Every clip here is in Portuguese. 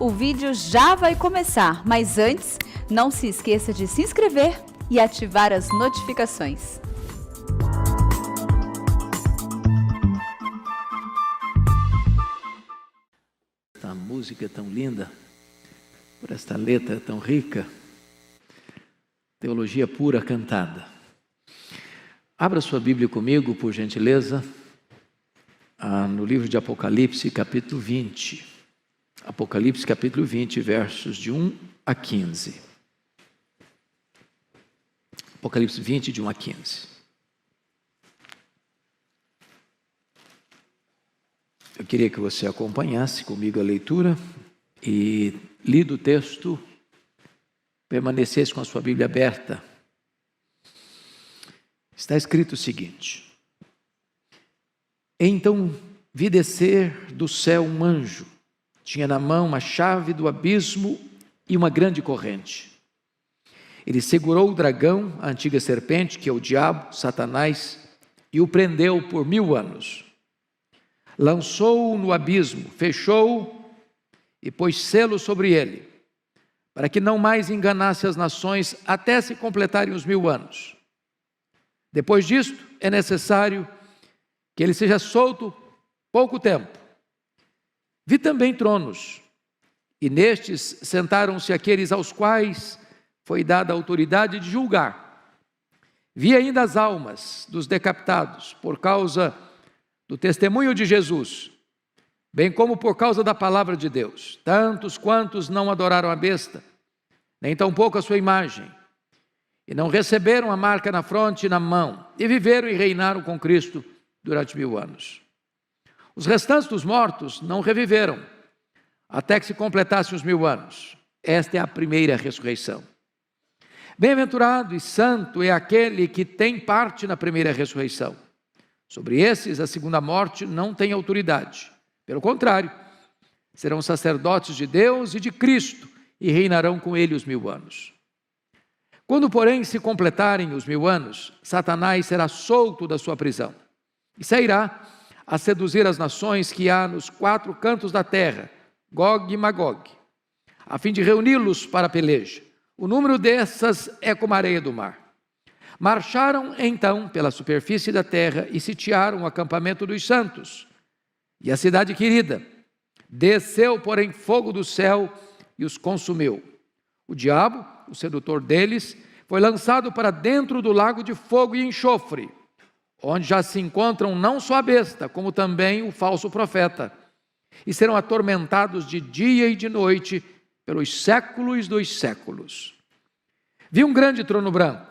O vídeo já vai começar, mas antes, não se esqueça de se inscrever e ativar as notificações. Esta música tão linda, por esta letra tão rica, teologia pura cantada. Abra sua Bíblia comigo, por gentileza, no livro de Apocalipse, capítulo 20. Apocalipse, capítulo 20, versos de 1 a 15. Apocalipse 20, de 1 a 15. Eu queria que você acompanhasse comigo a leitura e, lido o texto, permanecesse com a sua Bíblia aberta. Está escrito o seguinte: Então vi descer do céu um anjo, tinha na mão uma chave do abismo e uma grande corrente. Ele segurou o dragão, a antiga serpente, que é o diabo, Satanás, e o prendeu por 1000 anos. Lançou-o no abismo, fechou-o e pôs selo sobre ele, para que não mais enganasse as nações até se completarem os 1000 anos. Depois disto, é necessário que ele seja solto pouco tempo. Vi também tronos, e nestes sentaram-se aqueles aos quais foi dada a autoridade de julgar. Vi ainda as almas dos decapitados por causa do testemunho de Jesus, bem como por causa da palavra de Deus, tantos quantos não adoraram a besta, nem tampouco a sua imagem, e não receberam a marca na fronte e na mão, e viveram e reinaram com Cristo durante 1000 anos. Os restantes dos mortos não reviveram, até que se completassem os 1000 anos. Esta é a primeira ressurreição. Bem-aventurado e santo é aquele que tem parte na primeira ressurreição. Sobre esses, a segunda morte não tem autoridade. Pelo contrário, serão sacerdotes de Deus e de Cristo, e reinarão com ele os 1000 anos. Quando, porém, se completarem os 1000 anos, Satanás será solto da sua prisão, e sairá a seduzir as nações que há nos 4 cantos da terra, Gog e Magog, a fim de reuni-los para a peleja. O número dessas é como a areia do mar. Marcharam então pela superfície da terra e sitiaram o acampamento dos santos e a cidade querida. Desceu, porém, fogo do céu e os consumiu. O diabo, o sedutor deles, foi lançado para dentro do lago de fogo e enxofre, onde já se encontram não só a besta, como também o falso profeta, e serão atormentados de dia e de noite pelos séculos dos séculos. Vi um grande trono branco,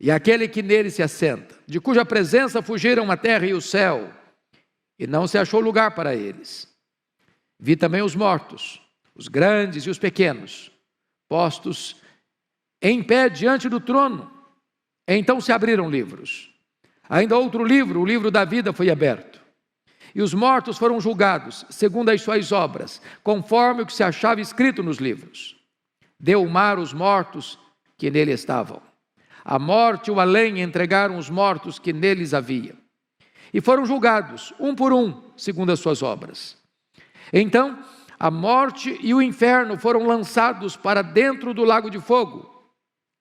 e aquele que nele se assenta, de cuja presença fugiram a terra e o céu, e não se achou lugar para eles. Vi também os mortos, os grandes e os pequenos, postos em pé diante do trono. Então se abriram livros. Ainda outro livro, o livro da vida, foi aberto. E os mortos foram julgados, segundo as suas obras, conforme o que se achava escrito nos livros. Deu o mar os mortos que nele estavam. A morte e o além entregaram os mortos que neles havia. E foram julgados, um por um, segundo as suas obras. Então, a morte e o inferno foram lançados para dentro do lago de fogo.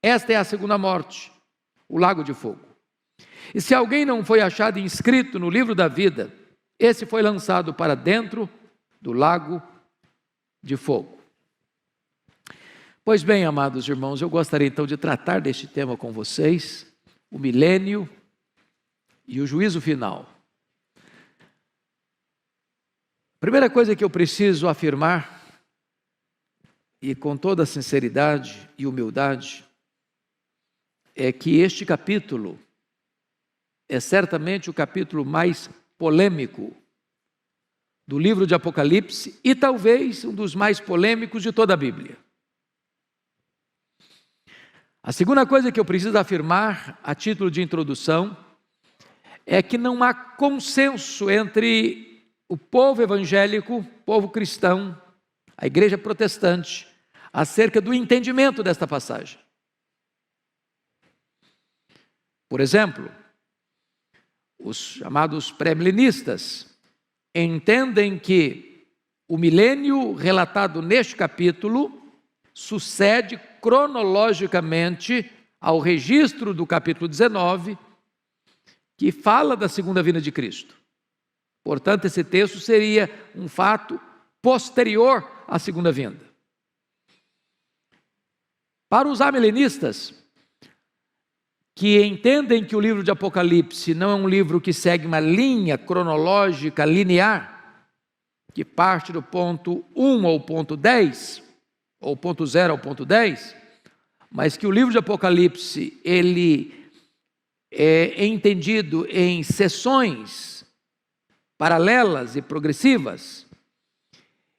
Esta é a segunda morte, o lago de fogo. E se alguém não foi achado inscrito no livro da vida, esse foi lançado para dentro do lago de fogo. Pois bem, amados irmãos, eu gostaria então de tratar deste tema com vocês, o milênio e o juízo final. A primeira coisa que eu preciso afirmar, e com toda sinceridade e humildade, é que este capítulo é certamente o capítulo mais polêmico do livro de Apocalipse e talvez um dos mais polêmicos de toda a Bíblia. A segunda coisa que eu preciso afirmar, a título de introdução, é que não há consenso entre o povo evangélico, povo cristão, a igreja protestante, acerca do entendimento desta passagem. Por exemplo, os chamados pré-milenistas entendem que o milênio relatado neste capítulo sucede cronologicamente ao registro do capítulo 19, que fala da segunda vinda de Cristo. Portanto, esse texto seria um fato posterior à segunda vinda. Para os amilenistas, que entendem que o livro de Apocalipse não é um livro que segue uma linha cronológica linear, que parte do ponto 1 ao ponto 10, ou ponto 0 ao ponto 10, mas que o livro de Apocalipse, ele é entendido em seções paralelas e progressivas,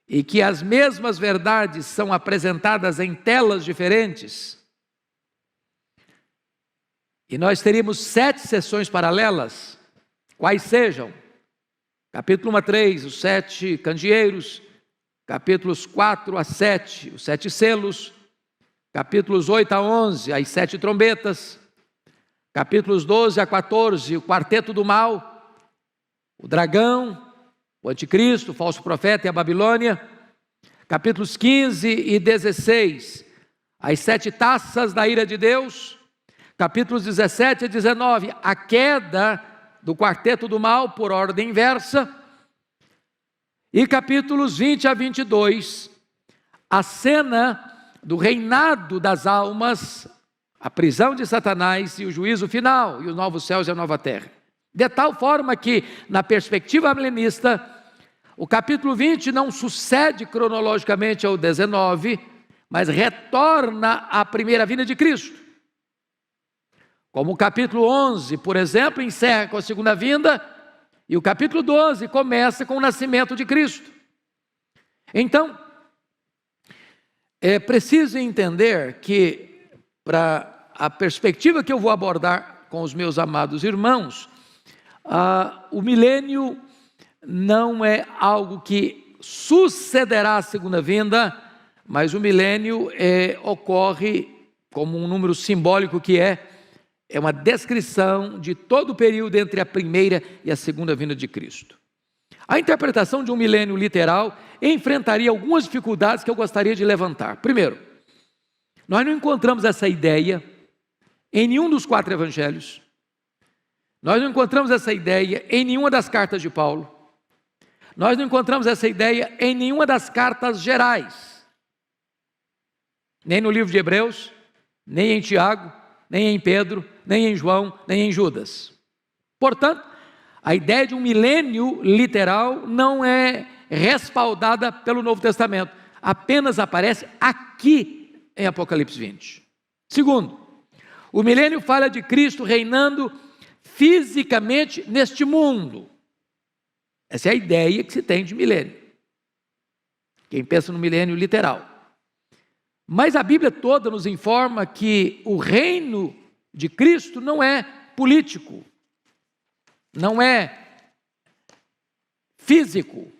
e que as mesmas verdades são apresentadas em telas diferentes. E nós teríamos 7 sessões paralelas, quais sejam: capítulo 1 a 3, os 7 candeeiros; capítulos 4 a 7, os 7 selos; capítulos 8 a 11, as 7 trombetas; capítulos 12 a 14, o quarteto do mal, o dragão, o anticristo, o falso profeta e a Babilônia; capítulos 15 e 16, as 7 taças da ira de Deus; capítulos 17 a 19, a queda do quarteto do mal por ordem inversa; e capítulos 20 a 22, a cena do reinado das almas, a prisão de Satanás e o juízo final, e os novos céus e a nova terra. De tal forma que, na perspectiva amilenista, o capítulo 20 não sucede cronologicamente ao 19, mas retorna à primeira vinda de Cristo. Como o capítulo 11, por exemplo, encerra com a segunda vinda, e o capítulo 12 começa com o nascimento de Cristo. Então, é preciso entender que, para a perspectiva que eu vou abordar com os meus amados irmãos, o milênio não é algo que sucederá à segunda vinda, mas o milênio ocorre como um número simbólico que é uma descrição de todo o período entre a primeira e a segunda vinda de Cristo. A interpretação de um milênio literal enfrentaria algumas dificuldades que eu gostaria de levantar. Primeiro, nós não encontramos essa ideia em nenhum dos 4 evangelhos. Nós não encontramos essa ideia em nenhuma das cartas de Paulo. Nós não encontramos essa ideia em nenhuma das cartas gerais. Nem no livro de Hebreus, nem em Tiago, nem em Pedro, nem em João, nem em Judas. Portanto, a ideia de um milênio literal não é respaldada pelo Novo Testamento. Apenas aparece aqui em Apocalipse 20. Segundo, o milênio fala de Cristo reinando fisicamente neste mundo. Essa é a ideia que se tem de milênio. Quem pensa no milênio literal. Mas a Bíblia toda nos informa que o reino de Cristo não é político, não é físico,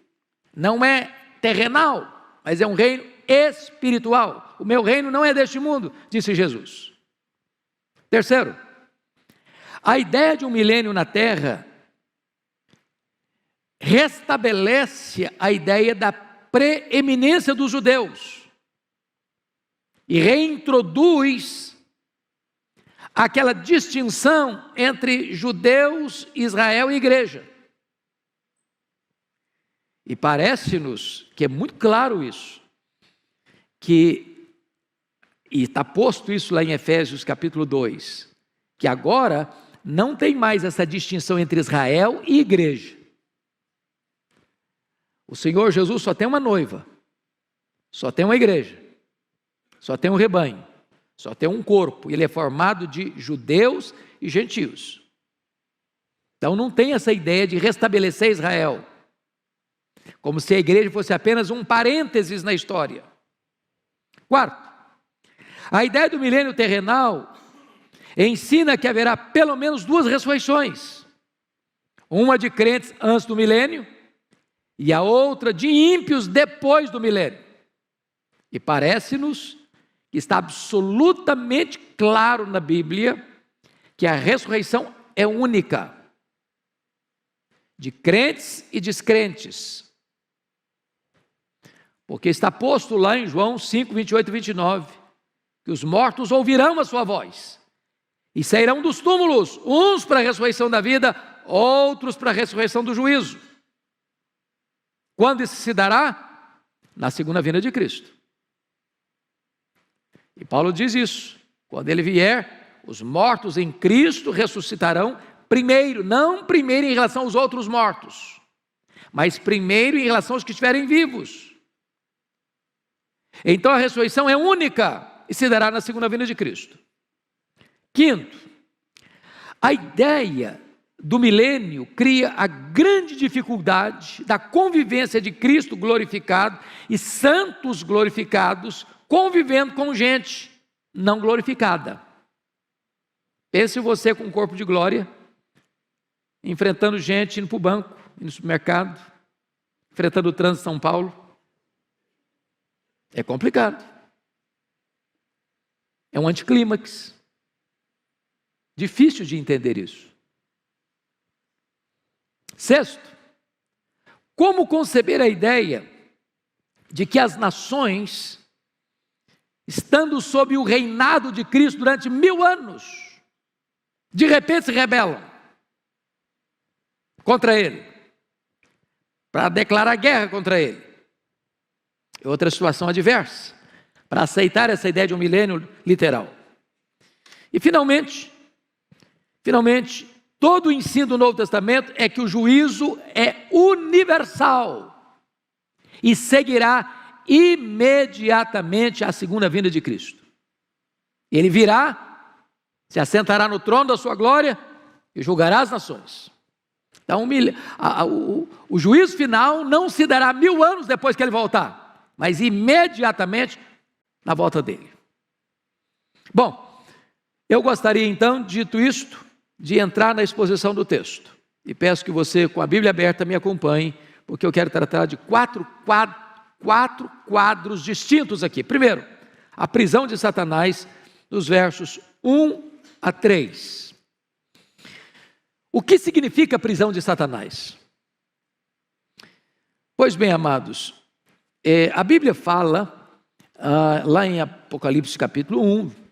não é terrenal, mas é um reino espiritual. O meu reino não é deste mundo, disse Jesus. Terceiro, a ideia de um milênio na terra restabelece a ideia da preeminência dos judeus e reintroduz aquela distinção entre judeus, Israel e igreja. E parece-nos que é muito claro isso, e está posto isso lá em Efésios capítulo 2, que agora não tem mais essa distinção entre Israel e igreja. O Senhor Jesus só tem uma noiva, só tem uma igreja, só tem um rebanho, só tem um corpo. Ele é formado de judeus e gentios. Então não tem essa ideia de restabelecer Israel, como se a igreja fosse apenas um parênteses na história. Quarto, a ideia do milênio terrenal ensina que haverá pelo menos 2 ressurreições. Uma de crentes antes do milênio e a outra de ímpios depois do milênio. E parece-nos que está absolutamente claro na Bíblia que a ressurreição é única, de crentes e descrentes. Porque está posto lá em João 5, 28 e 29, que os mortos ouvirão a sua voz, e sairão dos túmulos, uns para a ressurreição da vida, outros para a ressurreição do juízo. Quando isso se dará? Na segunda vinda de Cristo. E Paulo diz isso: quando ele vier, os mortos em Cristo ressuscitarão primeiro, não primeiro em relação aos outros mortos, mas primeiro em relação aos que estiverem vivos. Então a ressurreição é única e se dará na segunda vinda de Cristo. Quinto, a ideia do milênio cria a grande dificuldade da convivência de Cristo glorificado e santos glorificados convivendo com gente não glorificada. Pense você com um corpo de glória, enfrentando gente indo para o banco, indo no supermercado, enfrentando o trânsito de São Paulo. É complicado. É um anticlímax. Difícil de entender isso. Sexto, como conceber a ideia de que as nações, estando sob o reinado de Cristo durante 1000 anos, de repente se rebelam contra Ele, para declarar guerra contra Ele? É outra situação adversa, para aceitar essa ideia de um milênio literal. E finalmente, todo o ensino do Novo Testamento é que o juízo é universal e seguirá imediatamente à segunda vinda de Cristo. Ele virá, se assentará no trono da sua glória e julgará as nações. Então o juízo final não se dará 1000 anos depois que ele voltar, mas imediatamente na volta dele. Bom, eu gostaria então, dito isto, de entrar na exposição do texto. E peço que você, com a Bíblia aberta, me acompanhe, porque eu quero tratar de quatro quadros distintos aqui. Primeiro, a prisão de Satanás, dos versos 1 a 3. O que significa a prisão de Satanás? Pois bem, amados, a Bíblia fala, lá em Apocalipse capítulo 1,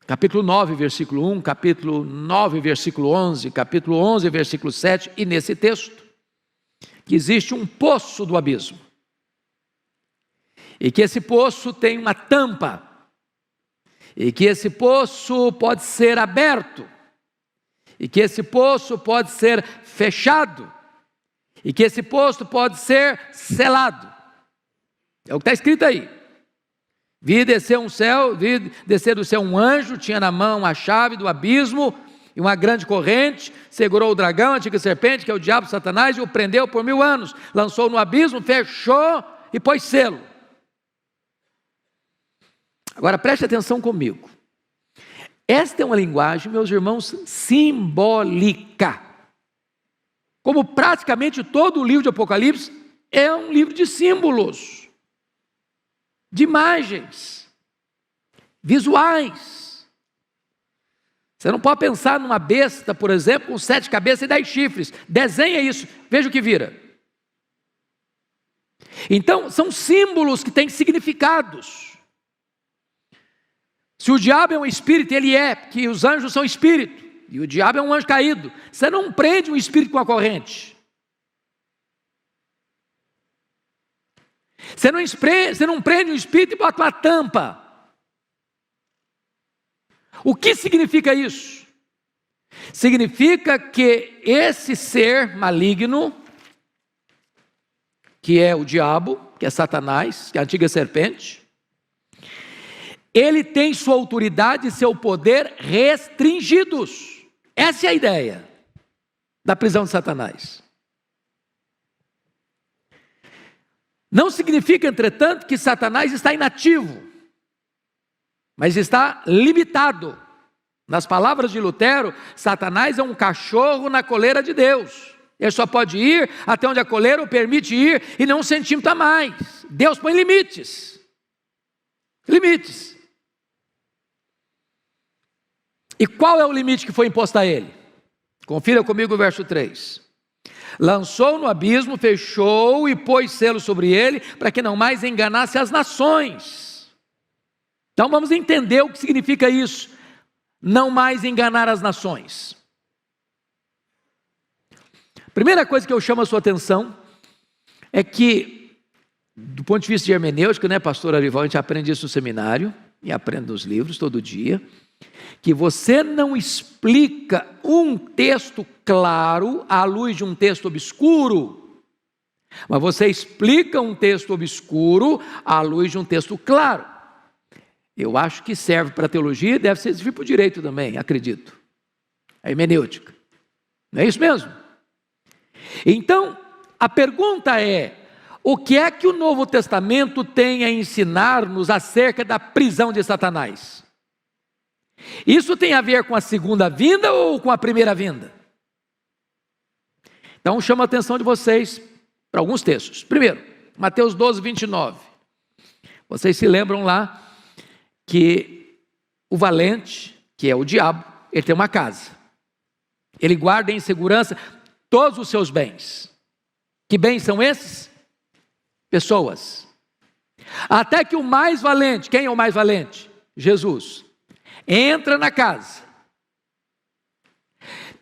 capítulo 9, versículo 1, capítulo 9, versículo 11, capítulo 11, versículo 7, e nesse texto, que existe um poço do abismo, e que esse poço tem uma tampa, e que esse poço pode ser aberto, e que esse poço pode ser fechado, e que esse poço pode ser selado. É o que está escrito aí. Vi descer do céu um anjo, tinha na mão a chave do abismo e uma grande corrente, segurou o dragão, a antiga serpente, que é o diabo, Satanás, e o prendeu por 1000 anos, lançou no abismo, fechou e pôs selo. Agora preste atenção comigo. Esta é uma linguagem, meus irmãos, simbólica. Como praticamente todo o livro de Apocalipse é um livro de símbolos, de imagens, visuais. Você não pode pensar numa besta, por exemplo, com 7 cabeças e 10 chifres. Desenha isso, veja o que vira. Então, são símbolos que têm significados. Se o diabo é um espírito, ele é, porque os anjos são espírito, e o diabo é um anjo caído. Você não prende um espírito com a corrente. Você não prende um espírito e bota uma tampa. O que significa isso? Significa que esse ser maligno, que é o diabo, que é Satanás, que é a antiga serpente, ele tem sua autoridade e seu poder restringidos. Essa é a ideia da prisão de Satanás. Não significa, entretanto, que Satanás está inativo, mas está limitado. Nas palavras de Lutero, Satanás é um cachorro na coleira de Deus. Ele só pode ir até onde a coleira o permite ir e não 1 centímetro a mais. Deus põe limites. Limites. E qual é o limite que foi imposto a ele? Confira comigo o verso 3. Lançou no abismo, fechou e pôs selo sobre ele, para que não mais enganasse as nações. Então vamos entender o que significa isso, não mais enganar as nações. Primeira coisa que eu chamo a sua atenção é que, do ponto de vista de hermenêutica, né, pastor Arival, a gente aprende isso no seminário, e aprende nos livros todo dia, que você não explica um texto claro à luz de um texto obscuro, mas você explica um texto obscuro à luz de um texto claro. Eu acho que serve para a teologia e deve servir para o direito também, acredito. A hermenêutica. Não é isso mesmo? Então, a pergunta é: o que é que o Novo Testamento tem a ensinar-nos acerca da prisão de Satanás? Isso tem a ver com a segunda vinda ou com a primeira vinda? Então chamo a atenção de vocês para alguns textos. Primeiro, Mateus 12, 29. Vocês se lembram lá que o valente, que é o diabo, ele tem uma casa. Ele guarda em segurança todos os seus bens. Que bens são esses? Pessoas. Até que o mais valente, quem é o mais valente? Jesus. Entra na casa,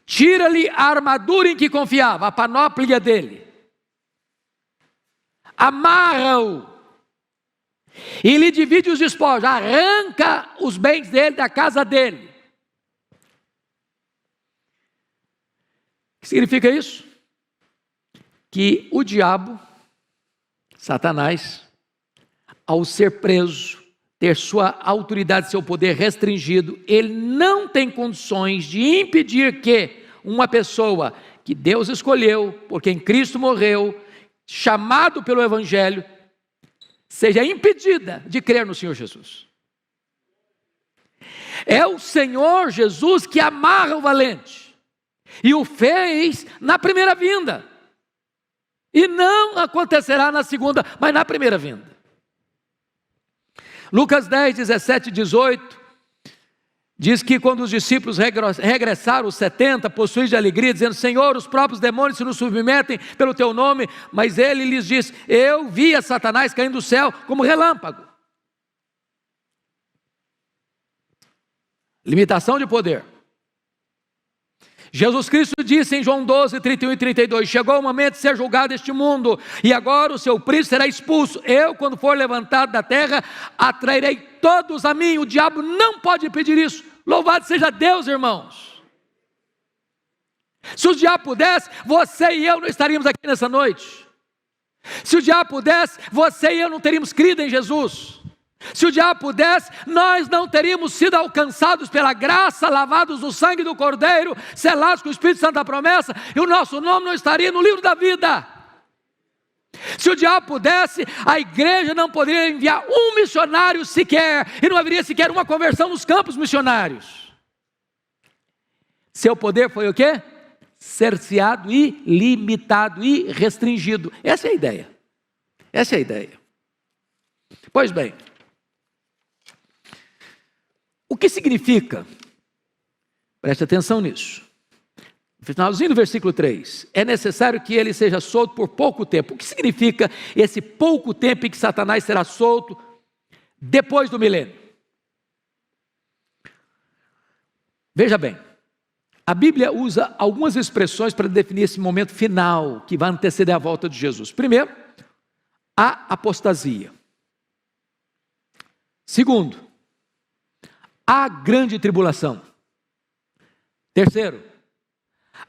tira-lhe a armadura em que confiava, a panóplia dele, amarra-o e lhe divide os despojos, arranca os bens dele da casa dele. O que significa isso? Que o diabo, Satanás, ao ser preso, ter sua autoridade, seu poder restringido, ele não tem condições de impedir que uma pessoa que Deus escolheu, por quem Cristo morreu, chamado pelo Evangelho, seja impedida de crer no Senhor Jesus. É o Senhor Jesus que amarra o valente, e o fez na primeira vinda, e não acontecerá na segunda, mas na primeira vinda. Lucas 10, 17 e 18, diz que quando os discípulos regressaram, os 70, possuídos de alegria, dizendo: Senhor, os próprios demônios se nos submetem pelo teu nome, mas ele lhes disse: eu vi a Satanás caindo do céu como relâmpago. Limitação de poder. Jesus Cristo disse em João 12, 31 e 32, chegou o momento de ser julgado este mundo, e agora o seu príncipe será expulso. Eu, quando for levantado da terra, atrairei todos a mim. O diabo não pode impedir isso. Louvado seja Deus, irmãos. Se o diabo pudesse, você e eu não estaríamos aqui nessa noite. Se o diabo pudesse, você e eu não teríamos crido em Jesus. Se o diabo pudesse, nós não teríamos sido alcançados pela graça, lavados no sangue do Cordeiro, selados com o Espírito Santo da promessa, e o nosso nome não estaria no livro da vida. Se o diabo pudesse, a igreja não poderia enviar um missionário sequer, e não haveria sequer uma conversão nos campos missionários. Seu poder foi o quê? Cerceado e limitado e restringido. Essa é a ideia. Essa é a ideia. Pois bem, o que significa? Preste atenção nisso. No finalzinho do versículo 3, é necessário que ele seja solto por pouco tempo. O que significa esse pouco tempo em que Satanás será solto depois do milênio? Veja bem, a Bíblia usa algumas expressões para definir esse momento final que vai anteceder a volta de Jesus. Primeiro, a apostasia. Segundo, a grande tribulação. Terceiro,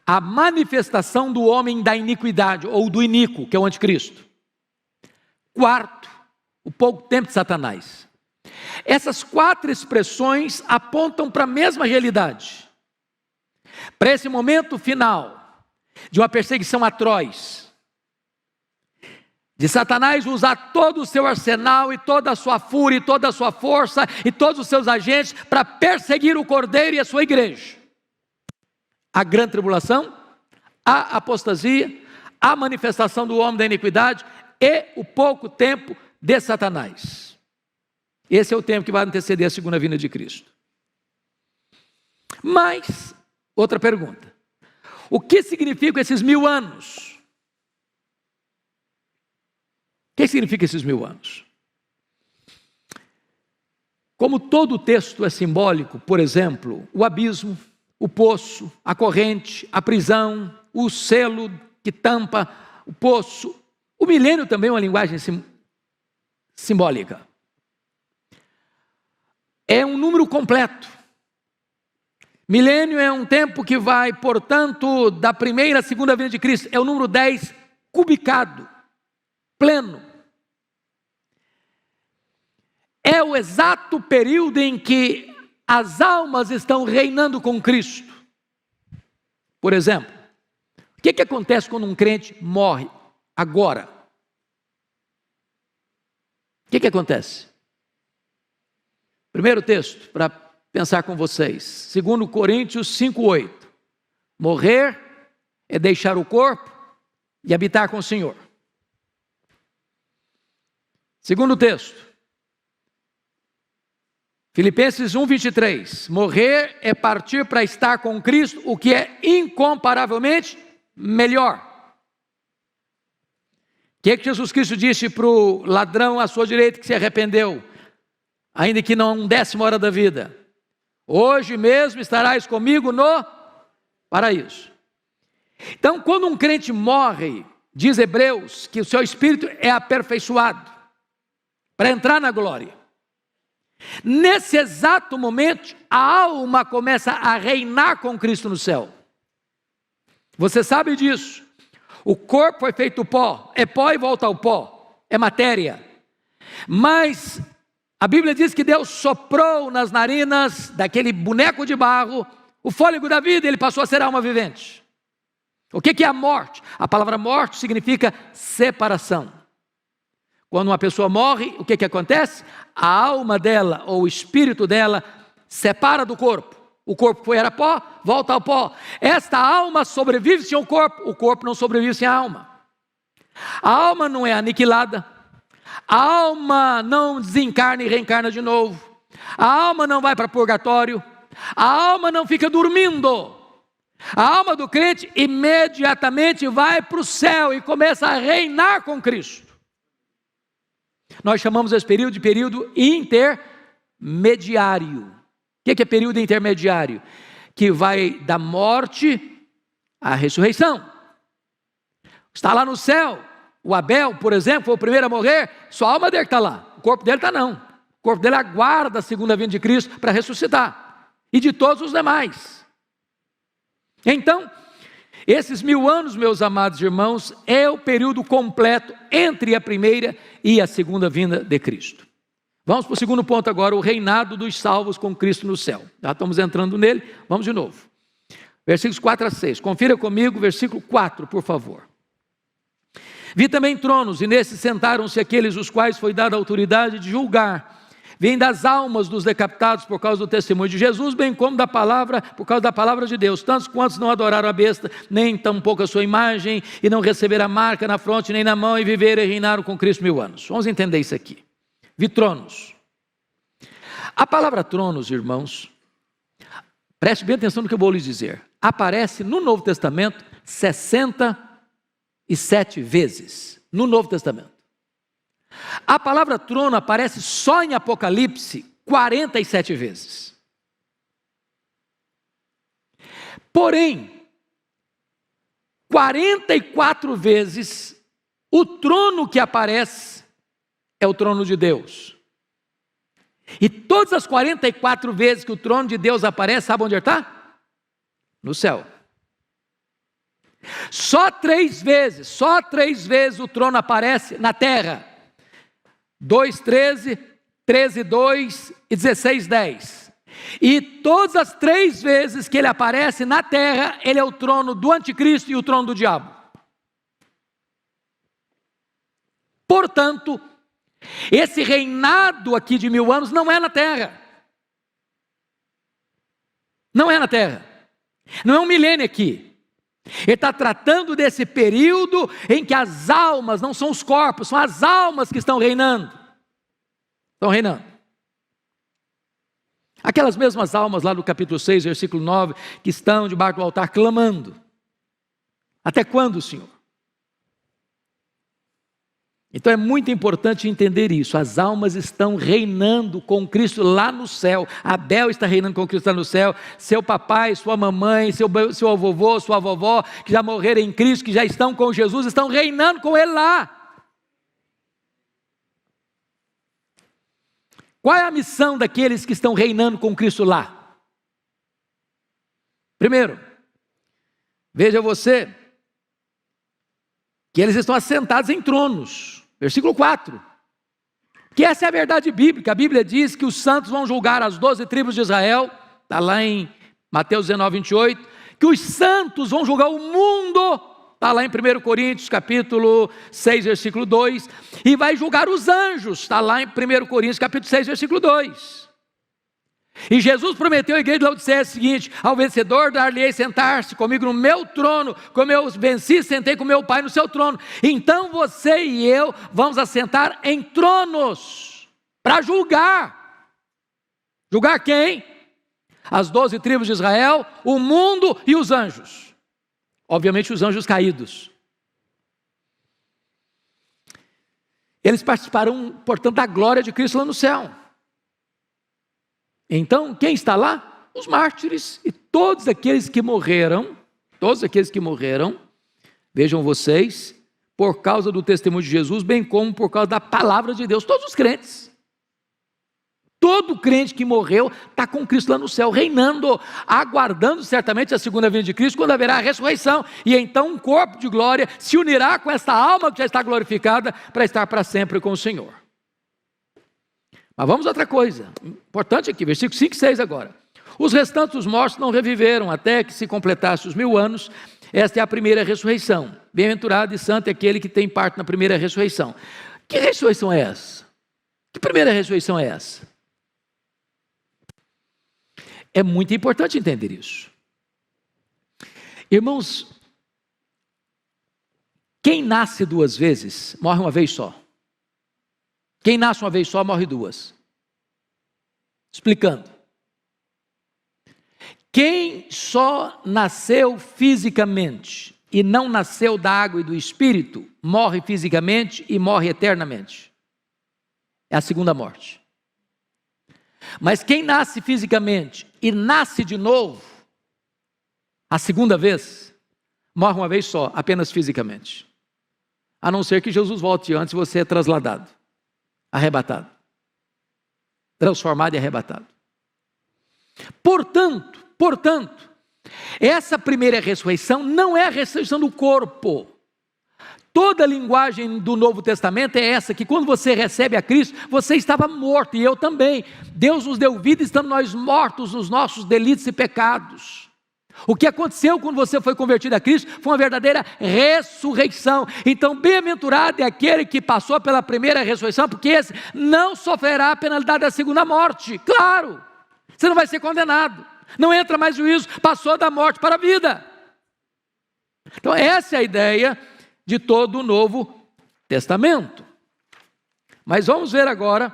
a manifestação do homem da iniquidade, ou do iníquo, que é o anticristo. Quarto, o pouco tempo de Satanás. Essas quatro expressões apontam para a mesma realidade. Para esse momento final, de uma perseguição atroz, de Satanás usar todo o seu arsenal e toda a sua fúria e toda a sua força e todos os seus agentes para perseguir o Cordeiro e a sua igreja. A grande tribulação, a apostasia, a manifestação do homem da iniquidade e o pouco tempo de Satanás. Esse é o tempo que vai anteceder a segunda vinda de Cristo. Mas, outra pergunta: O que significam esses 1000 anos? O que significa esses 1000 anos? Como todo o texto é simbólico, por exemplo, o abismo, o poço, a corrente, a prisão, o selo que tampa o poço, o milênio também é uma linguagem simbólica. É um número completo. Milênio é um tempo que vai, portanto, da primeira à segunda vinda de Cristo. É o número 10 cubicado, pleno. É o exato período em que as almas estão reinando com Cristo. Por exemplo, o que acontece quando um crente morre agora? O que acontece? Primeiro texto, para pensar com vocês, 2 Coríntios 5:8. Morrer é deixar o corpo e habitar com o Senhor. Segundo texto, Filipenses 1:23. Morrer é partir para estar com Cristo, o que é incomparavelmente melhor. O que Jesus Cristo disse para o ladrão à sua direita que se arrependeu, ainda que não 10ª hora da vida? Hoje mesmo estarás comigo no paraíso. Então, quando um crente morre, diz Hebreus que o seu espírito é aperfeiçoado para entrar na glória. Nesse exato momento, a alma começa a reinar com Cristo no céu. Você sabe disso. O corpo foi feito pó, é pó e volta ao pó, é matéria. Mas a Bíblia diz que Deus soprou nas narinas daquele boneco de barro o fôlego da vida, e ele passou a ser alma vivente. O que é a morte? A palavra morte significa separação. Quando uma pessoa morre, o que acontece? A alma dela, ou o espírito dela, separa do corpo. O corpo era pó, volta ao pó. Esta alma sobrevive sem o corpo não sobrevive sem a alma. A alma não é aniquilada, a alma não desencarna e reencarna de novo, a alma não vai para purgatório, a alma não fica dormindo. A alma do crente imediatamente vai para o céu e começa a reinar com Cristo. Nós chamamos esse período de período intermediário. O que é período intermediário? Que vai da morte à ressurreição. Está lá no céu. O Abel, por exemplo, foi o primeiro a morrer. Só a alma dele está lá. O corpo dele está não. O corpo dele aguarda a segunda vinda de Cristo para ressuscitar. E de todos os demais. Então, esses 1000 anos, meus amados irmãos, é o período completo entre a primeira e a segunda vinda de Cristo. Vamos para o segundo ponto agora, o reinado dos salvos com Cristo no céu. Já estamos entrando nele, vamos de novo. Versículos 4-6, confira comigo, versículo 4, por favor. Vi também tronos, e nesses sentaram-se aqueles os quais foi dada a autoridade de julgar. Vêm das almas dos decapitados por causa do testemunho de Jesus, bem como da palavra, por causa da palavra de Deus. Tantos quantos não adoraram a besta, nem tampouco a sua imagem, e não receberam a marca na fronte nem na mão, e viveram e reinaram com Cristo 1000 anos. Vamos entender isso aqui. Vi tronos. A palavra tronos, irmãos, preste bem atenção no que eu vou lhes dizer. Aparece no Novo Testamento 67 vezes. No Novo Testamento. A palavra trono aparece só em Apocalipse 47 vezes. Porém, 44 vezes o trono que aparece é o trono de Deus. E todas as 44 vezes que o trono de Deus aparece, sabe onde ele está? No céu. Só três vezes o trono aparece na terra. 2:13, 13:2 e 16:10. E todas as 3 vezes que ele aparece na terra, ele é o trono do anticristo e o trono do diabo. Portanto, esse reinado aqui de 1000 anos não é na terra. Não é na terra. Não é um milênio aqui. Ele está tratando desse período em que as almas, não são os corpos, são as almas que estão reinando. Estão reinando. Aquelas mesmas almas lá do capítulo 6, versículo 9, que estão debaixo do altar clamando. Até quando, Senhor? Então é muito importante entender isso. As almas estão reinando com Cristo lá no céu. Abel está reinando com Cristo lá no céu. Seu papai, sua mamãe, seu vovô, sua vovó, que já morreram em Cristo, que já estão com Jesus, estão reinando com Ele lá. Qual é a missão daqueles que estão reinando com Cristo lá? Primeiro, veja você, que eles estão assentados em tronos. Versículo 4, que essa é a verdade bíblica. A Bíblia diz que os santos vão julgar as 12 tribos de Israel, está lá em Mateus 19, 28, que os santos vão julgar o mundo, está lá em 1 Coríntios capítulo 6, versículo 2, e vai julgar os anjos, está lá em 1 Coríntios capítulo 6, versículo 2. E Jesus prometeu à igreja de Laodiceia o seguinte: ao vencedor dar-lhe-ei sentar-se comigo no meu trono, como eu venci, sentei com meu Pai no seu trono. Então você e eu vamos assentar em tronos, para julgar. Julgar quem? As 12 tribos de Israel, o mundo e os anjos. Obviamente os anjos caídos. Eles participarão, portanto, da glória de Cristo lá no céu. Então, quem está lá? Os mártires e todos aqueles que morreram, vejam vocês, por causa do testemunho de Jesus, bem como por causa da palavra de Deus, todos os crentes. Todo crente que morreu está com Cristo lá no céu, reinando, aguardando certamente a segunda vinda de Cristo, quando haverá a ressurreição, e então um corpo de glória se unirá com esta alma que já está glorificada, para estar para sempre com o Senhor. Mas vamos a outra coisa, importante aqui, versículos 5 e 6 agora. Os restantes dos mortos não reviveram, até que se completasse os 1000 anos, esta é a primeira ressurreição. Bem-aventurado e santo é aquele que tem parte na primeira ressurreição. Que ressurreição é essa? Que primeira ressurreição é essa? É muito importante entender isso. Irmãos, quem nasce 2 vezes, morre uma vez só. Quem nasce uma vez só, morre 2. Explicando. Quem só nasceu fisicamente e não nasceu da água e do Espírito, morre fisicamente e morre eternamente. É a segunda morte. Mas quem nasce fisicamente e nasce de novo, a segunda vez, morre uma vez só, apenas fisicamente. A não ser que Jesus volte antes e você é trasladado. Arrebatado, transformado e arrebatado. Portanto, essa primeira ressurreição não é a ressurreição do corpo. Toda a linguagem do Novo Testamento é essa, que quando você recebe a Cristo, você estava morto, e eu também. Deus nos deu vida, estamos nós mortos nos nossos delitos e pecados. O que aconteceu quando você foi convertido a Cristo foi uma verdadeira ressurreição. Então, bem-aventurado é aquele que passou pela primeira ressurreição, porque esse não sofrerá a penalidade da segunda morte. Claro, você não vai ser condenado, não entra mais juízo, passou da morte para a vida. Então, essa é a ideia de todo o Novo Testamento. Mas vamos ver agora,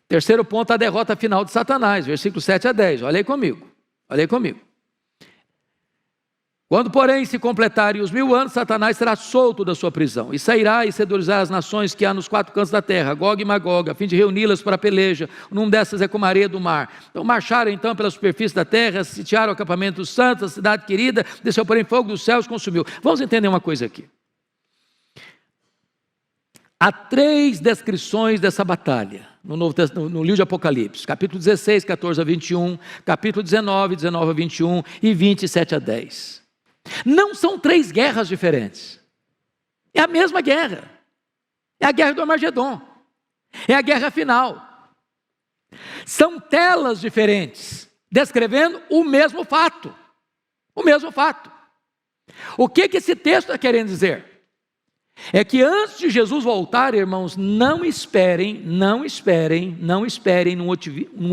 terceiro ponto, a derrota final de Satanás, versículos 7 a 10. Olha aí comigo. Quando, porém, se completarem os 1000 anos, Satanás será solto da sua prisão, e sairá e seduzirá as nações que há nos 4 cantos da terra, Gog e Magog, a fim de reuni-las para a peleja. Num dessas é como a areia do mar. Então marcharam então pela superfície da terra, sitiaram o acampamento dos santos, a cidade querida, desceu porém fogo dos céus e consumiu. Vamos entender uma coisa aqui. Há 3 descrições dessa batalha no livro de Apocalipse, capítulo 16, 14 a 21, capítulo 19, 19 a 21 e 27 a 10. Não são 3 guerras diferentes, é a mesma guerra, é a guerra do Armagedon, é a guerra final. São telas diferentes, descrevendo o mesmo fato. O que esse texto está querendo dizer? É que antes de Jesus voltar, irmãos, não esperem num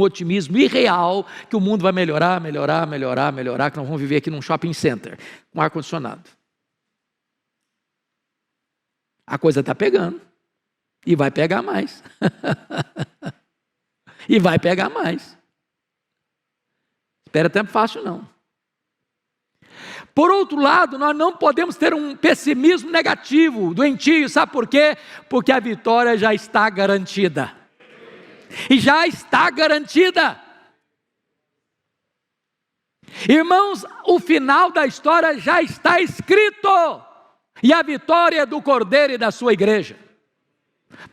otimismo irreal que o mundo vai melhorar, que nós vamos viver aqui num shopping center, com ar-condicionado. A coisa está pegando, e vai pegar mais. Espera tempo fácil não. Por outro lado, nós não podemos ter um pessimismo negativo, doentio, sabe por quê? Porque a vitória já está garantida. E já está garantida. Irmãos, o final da história já está escrito. E a vitória é do Cordeiro e da sua igreja.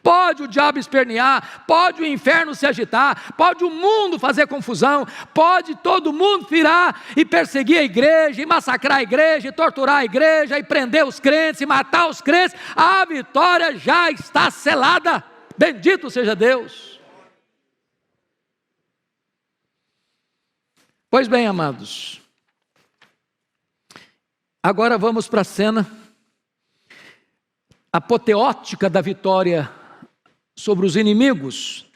Pode o diabo espernear, pode o inferno se agitar, pode o mundo fazer confusão, pode todo mundo virar e perseguir a igreja, e massacrar a igreja, e torturar a igreja, e prender os crentes, e matar os crentes. A vitória já está selada. Bendito seja Deus. Pois bem, amados, agora vamos para a cena apoteótica da vitória sobre os inimigos,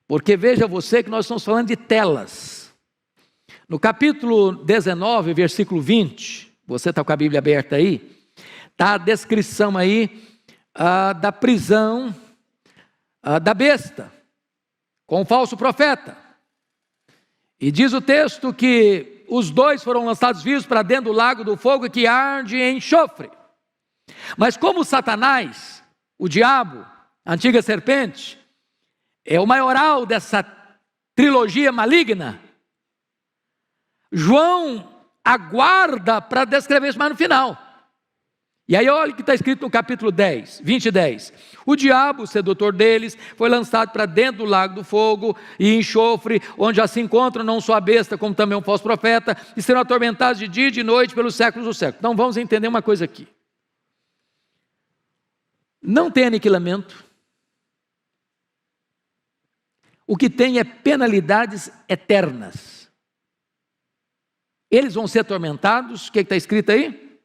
porque veja você que nós estamos falando de telas. No capítulo 19, versículo 20, você está com a Bíblia aberta aí, está a descrição aí da prisão da besta, com o falso profeta. E diz o texto que os dois foram lançados vivos para dentro do lago do fogo que arde em enxofre. Mas como Satanás, o diabo, a antiga serpente, é o maioral dessa trilogia maligna, João aguarda para descrever isso mais no final. E aí olha o que está escrito no capítulo 10, 20 e 10. O diabo, o sedutor deles, foi lançado para dentro do lago do fogo e enxofre, onde já se encontram não só a besta, como também um falso profeta, e serão atormentados de dia e de noite pelos séculos dos séculos. Então vamos entender uma coisa aqui. Não tem aniquilamento. O que tem é penalidades eternas. Eles vão ser atormentados, o que está escrito aí?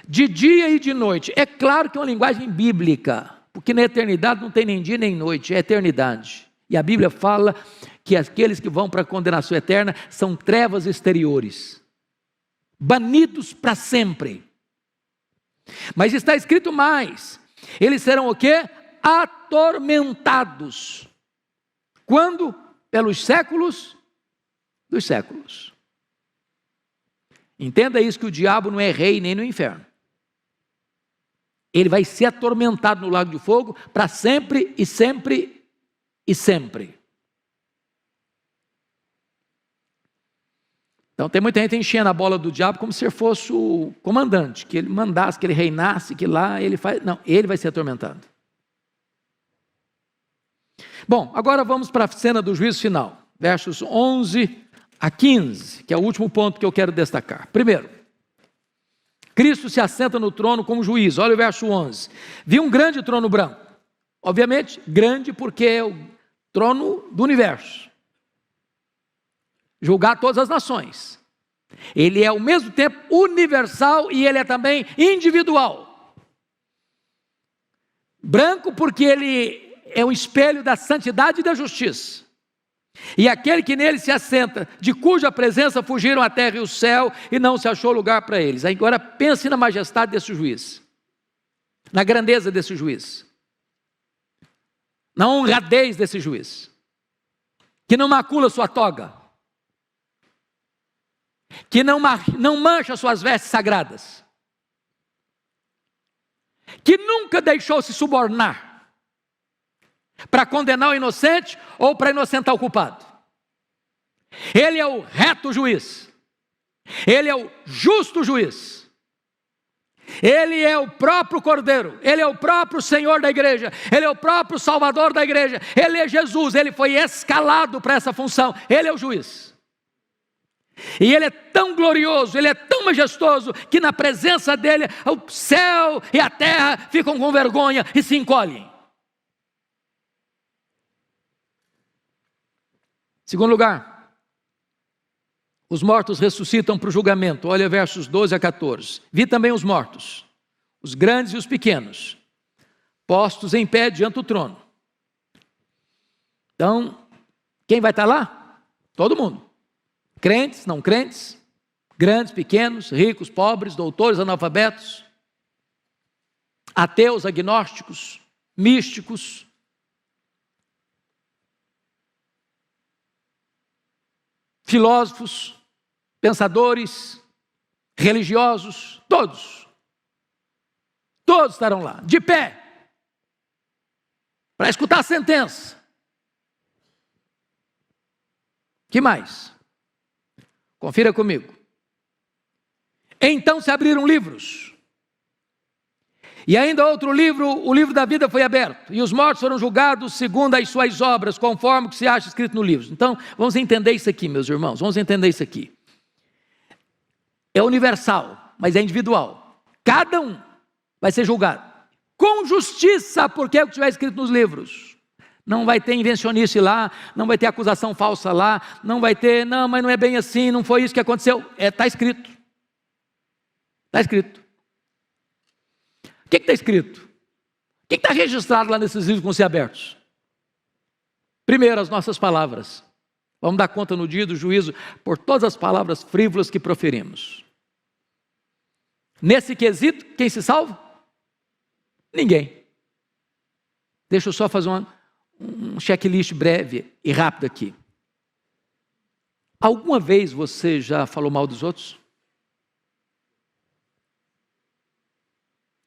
De dia e de noite. É claro que é uma linguagem bíblica, porque na eternidade não tem nem dia nem noite, é eternidade. E a Bíblia fala que aqueles que vão para a condenação eterna são trevas exteriores, banidos para sempre. Mas está escrito mais, eles serão o quê? Atormentados. Quando? Pelos séculos dos séculos. Entenda isso, que o diabo não é rei nem no inferno. Ele vai ser atormentado no lago de fogo para sempre e sempre e sempre. Então tem muita gente enchendo a bola do diabo como se ele fosse o comandante, que ele mandasse, que ele reinasse, que lá ele faz... Não, ele vai ser atormentado. Bom, agora vamos para a cena do juízo final, versos 11 a 15, que é o último ponto que eu quero destacar. Primeiro, Cristo se assenta no trono como juiz. Olha o verso 11. Vi um grande trono branco. Obviamente, grande porque é o trono do universo. Julgar todas as nações. Ele é ao mesmo tempo universal e ele é também individual. Branco porque ele é um espelho da santidade e da justiça. E aquele que nele se assenta, de cuja presença fugiram a terra e o céu, e não se achou lugar para eles. Agora pense na majestade desse juiz, na grandeza desse juiz, na honradez desse juiz, que não macula sua toga, que não mancha suas vestes sagradas, que nunca deixou se subornar para condenar o inocente ou para inocentar o culpado. Ele é o reto juiz, ele é o justo juiz, ele é o próprio Cordeiro, ele é o próprio Senhor da igreja, ele é o próprio Salvador da igreja, ele é Jesus, ele foi escalado para essa função, ele é o juiz. E ele é tão glorioso, ele é tão majestoso, que na presença dele o céu e a terra ficam com vergonha e se encolhem. Segundo lugar, os mortos ressuscitam para o julgamento. Olha versos 12 a 14. Vi também os mortos, os grandes e os pequenos, postos em pé diante do trono. Então, quem vai estar lá? Todo mundo. Crentes, não crentes, grandes, pequenos, ricos, pobres, doutores, analfabetos, ateus, agnósticos, místicos, filósofos, pensadores, religiosos, todos estarão lá, de pé, para escutar a sentença. Que mais? Confira comigo. Então se abriram livros, e ainda outro livro, o livro da vida foi aberto, e os mortos foram julgados segundo as suas obras, conforme o que se acha escrito no livro. Então, vamos entender isso aqui, meus irmãos, vamos entender isso aqui. É universal, mas é individual. Cada um vai ser julgado com justiça, porque é o que estiver escrito nos livros. Não vai ter invencionice lá, não vai ter acusação falsa lá, não vai ter, não, mas não é bem assim, não foi isso que aconteceu. Está escrito. Está escrito. O que está escrito? O que está registrado lá nesses livros que vão ser abertos? Primeiro, as nossas palavras. Vamos dar conta no dia do juízo por todas as palavras frívolas que proferimos. Nesse quesito, quem se salva? Ninguém. Deixa eu só fazer um checklist breve e rápido aqui. Alguma vez você já falou mal dos outros?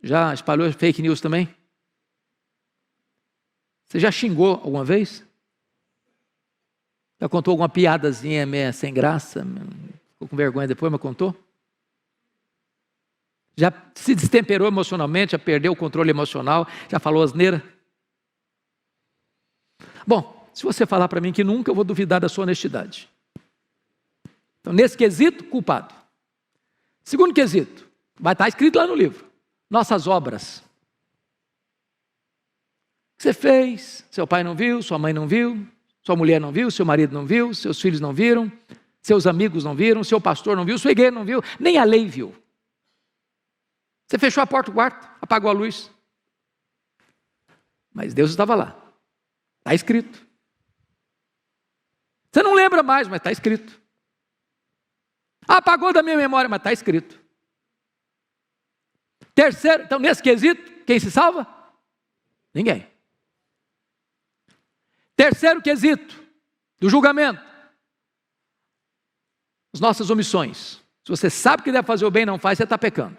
Já espalhou fake news também? Você já xingou alguma vez? Já contou alguma piadazinha meio sem graça? Ficou com vergonha depois, mas contou? Já se destemperou emocionalmente, já perdeu o controle emocional, já falou asneira? Bom, se você falar para mim que nunca, eu vou duvidar da sua honestidade. Então, nesse quesito, culpado. Segundo quesito, vai estar escrito lá no livro. Nossas obras. O que você fez, seu pai não viu, sua mãe não viu, sua mulher não viu, seu marido não viu, seus filhos não viram, seus amigos não viram, seu pastor não viu, sua igreja não viu, nem a lei viu. Você fechou a porta do quarto, apagou a luz. Mas Deus estava lá. Está escrito. Você não lembra mais, mas está escrito. Apagou da minha memória, mas está escrito. Terceiro, então nesse quesito, quem se salva? Ninguém. Terceiro quesito do julgamento. As nossas omissões. Se você sabe que deve fazer o bem e não faz, você está pecando.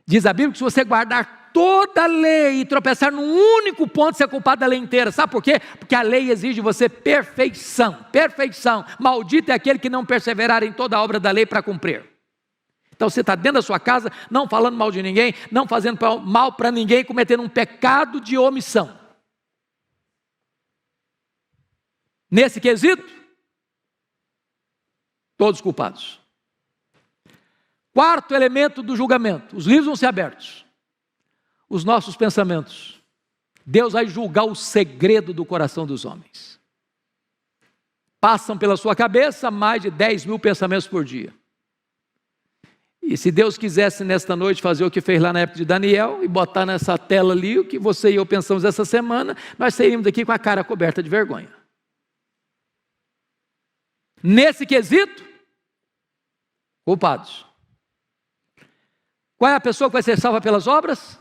Diz a Bíblia que se você guardar toda a lei e tropeçar num único ponto, você é culpado da lei inteira. Sabe por quê? Porque a lei exige de você perfeição. Perfeição. Maldito é aquele que não perseverar em toda a obra da lei para cumprir. Então você está dentro da sua casa, não falando mal de ninguém, não fazendo mal para ninguém, cometendo um pecado de omissão. Nesse quesito, todos culpados. Quarto elemento do julgamento, os livros vão ser abertos. Os nossos pensamentos. Deus vai julgar o segredo do coração dos homens. Passam pela sua cabeça mais de 10.000 pensamentos por dia. E se Deus quisesse nesta noite fazer o que fez lá na época de Daniel e botar nessa tela ali o que você e eu pensamos essa semana, nós sairíamos daqui com a cara coberta de vergonha. Nesse quesito, culpados. Qual é a pessoa que vai ser salva pelas obras?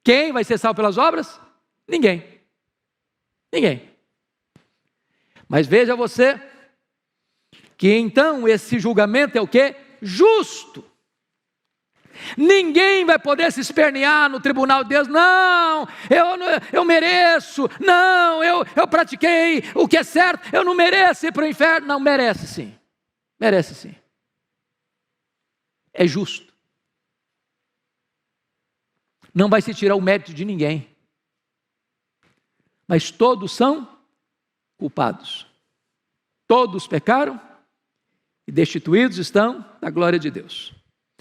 Quem vai ser salvo pelas obras? Ninguém. Ninguém. Mas veja você, que então esse julgamento é o quê? Justo. Ninguém vai poder se espernear no tribunal de Deus. Não, eu mereço. Não, eu pratiquei o que é certo. Eu não mereço ir para o inferno. Não, merece sim. Merece sim. É justo. Não vai se tirar o mérito de ninguém. Mas todos são culpados. Todos pecaram e destituídos estão da glória de Deus.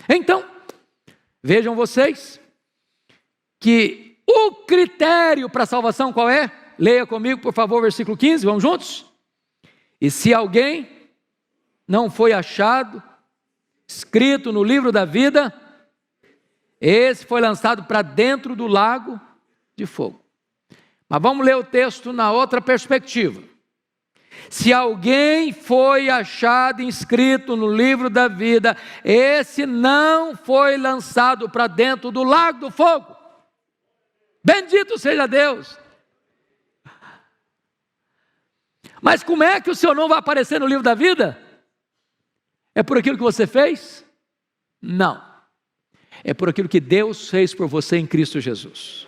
Então, vejam vocês que o critério para a salvação qual é? Leia comigo, por favor, versículo 15, vamos juntos? E se alguém não foi achado, escrito no livro da vida, esse foi lançado para dentro do lago de fogo. Mas vamos ler o texto na outra perspectiva. Se alguém foi achado inscrito no livro da vida, esse não foi lançado para dentro do lago do fogo. Bendito seja Deus. Mas como é que o seu nome vai aparecer no livro da vida? É por aquilo que você fez? Não. É por aquilo que Deus fez por você em Cristo Jesus.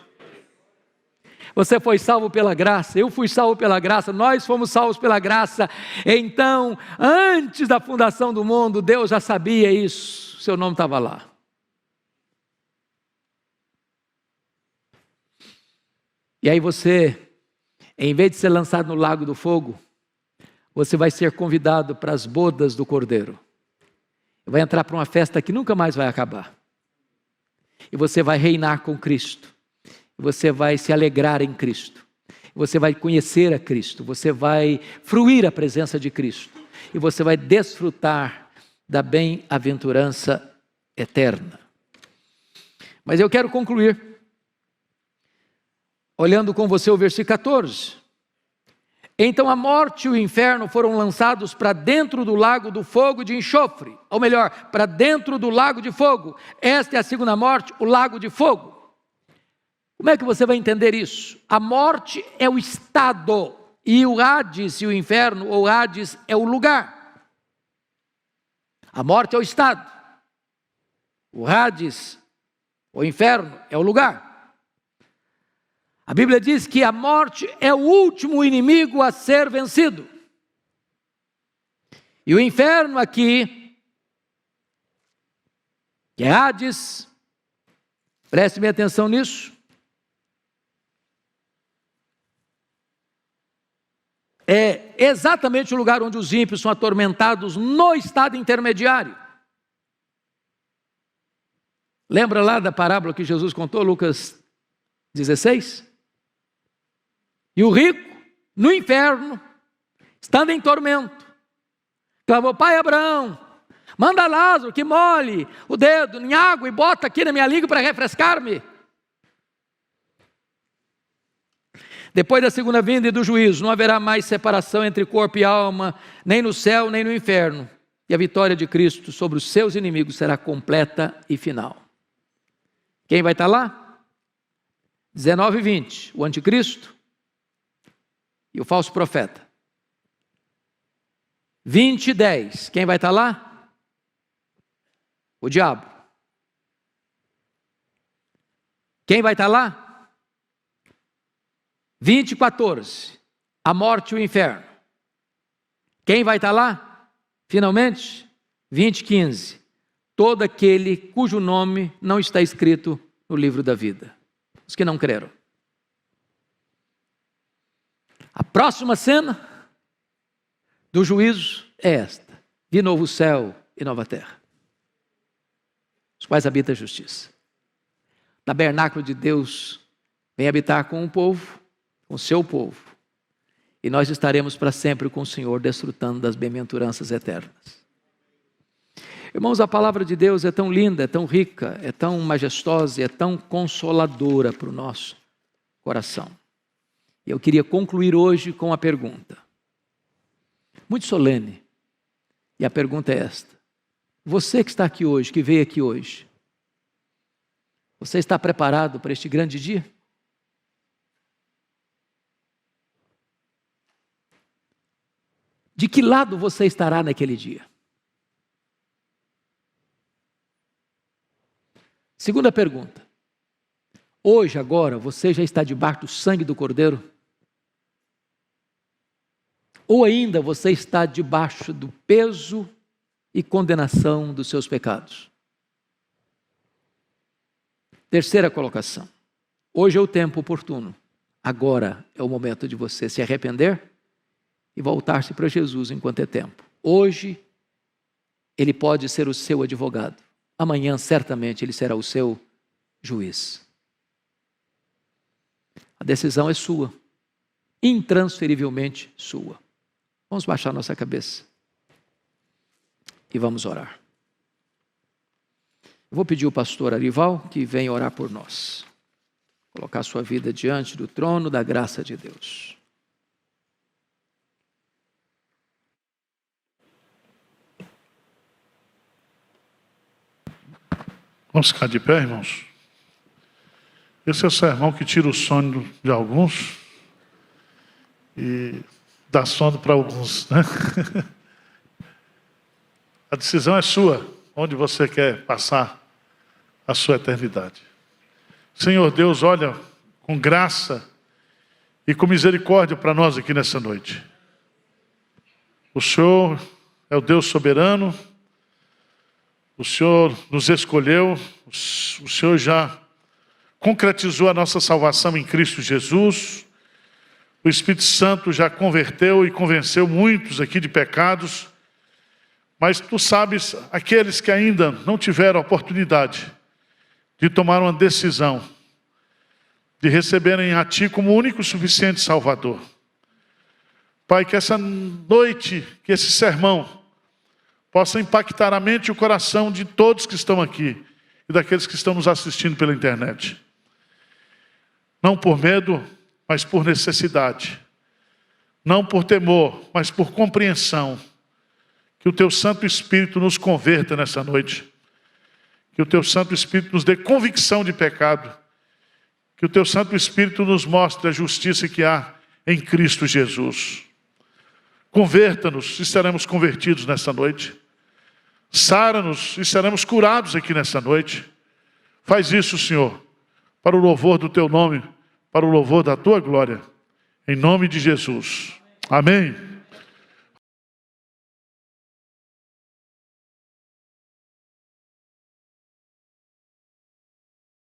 Você foi salvo pela graça, eu fui salvo pela graça, nós fomos salvos pela graça. Então, antes da fundação do mundo, Deus já sabia isso, seu nome estava lá. E aí você, em vez de ser lançado no lago do fogo, você vai ser convidado para as bodas do Cordeiro. Vai entrar para uma festa que nunca mais vai acabar. E você vai reinar com Cristo. Você vai se alegrar em Cristo. Você vai conhecer a Cristo. Você vai fruir a presença de Cristo. E você vai desfrutar da bem-aventurança eterna. Mas eu quero concluir olhando com você o versículo 14. Então a morte e o inferno foram lançados para dentro do lago do fogo de enxofre. Ou melhor, para dentro do lago de fogo. Esta é a segunda morte, o lago de fogo. Como é que você vai entender isso? A morte é o estado, e o Hades e o inferno, ou Hades, é o lugar. A morte é o estado, o Hades, o inferno, é o lugar. A Bíblia diz que a morte é o último inimigo a ser vencido. E o inferno aqui, que é Hades, preste bem atenção nisso, é exatamente o lugar onde os ímpios são atormentados no estado intermediário. Lembra lá da parábola que Jesus contou, Lucas 16? E o rico, no inferno, estando em tormento, clamou: Pai Abraão, manda Lázaro que molhe o dedo em água e bota aqui na minha língua para refrescar-me. Depois da segunda vinda e do juízo, não haverá mais separação entre corpo e alma, nem no céu, nem no inferno. E a vitória de Cristo sobre os seus inimigos será completa e final. Quem vai estar lá? 19 e 20, o anticristo e o falso profeta. 20 e 10, quem vai estar lá? O diabo. Quem vai estar lá? 20 e 14, a morte e o inferno. Quem vai estar lá? Finalmente, 20 e 15, todo aquele cujo nome não está escrito no livro da vida. Os que não creram. A próxima cena do juízo é esta: vi novo céu e nova terra, os quais habita a justiça. O tabernáculo de Deus vem habitar com o povo, com o seu povo, e nós estaremos para sempre com o Senhor, desfrutando das bem-aventuranças eternas. Irmãos, a palavra de Deus é tão linda, é tão rica, é tão majestosa, é tão consoladora para o nosso coração. E eu queria concluir hoje com uma pergunta, muito solene, e a pergunta é esta: você que está aqui hoje, que veio aqui hoje, você está preparado para este grande dia? De que lado você estará naquele dia? Segunda pergunta: hoje, agora, você já está debaixo do sangue do Cordeiro? Ou ainda você está debaixo do peso e condenação dos seus pecados? Terceira colocação: hoje é o tempo oportuno, agora é o momento de você se arrepender e voltar-se para Jesus enquanto é tempo. Hoje, Ele pode ser o seu advogado. Amanhã, certamente, Ele será o seu juiz. A decisão é sua, intransferivelmente sua. Vamos baixar nossa cabeça e vamos orar. Eu vou pedir ao pastor Arival que venha orar por nós. Colocar sua vida diante do trono da graça de Deus. Vamos ficar de pé, irmãos? Esse é o sermão que tira o sono de alguns e dá sono para alguns, né? A decisão é sua, onde você quer passar a sua eternidade. Senhor Deus, olha com graça e com misericórdia para nós aqui nessa noite. O Senhor é o Deus soberano, o Senhor nos escolheu, o Senhor já concretizou a nossa salvação em Cristo Jesus. O Espírito Santo já converteu e convenceu muitos aqui de pecados. Mas tu sabes, aqueles que ainda não tiveram a oportunidade de tomar uma decisão, de receberem a Ti como único e suficiente Salvador. Pai, que essa noite, que esse sermão possa impactar a mente e o coração de todos que estão aqui e daqueles que estão nos assistindo pela internet. Não por medo, mas por necessidade. Não por temor, mas por compreensão. Que o Teu Santo Espírito nos converta nessa noite. Que o Teu Santo Espírito nos dê convicção de pecado. Que o Teu Santo Espírito nos mostre a justiça que há em Cristo Jesus. Converta-nos e seremos convertidos nessa noite. Sara-nos e seremos curados aqui nessa noite. Faz isso, Senhor, para o louvor do Teu nome, para o louvor da Tua glória. Em nome de Jesus. Amém.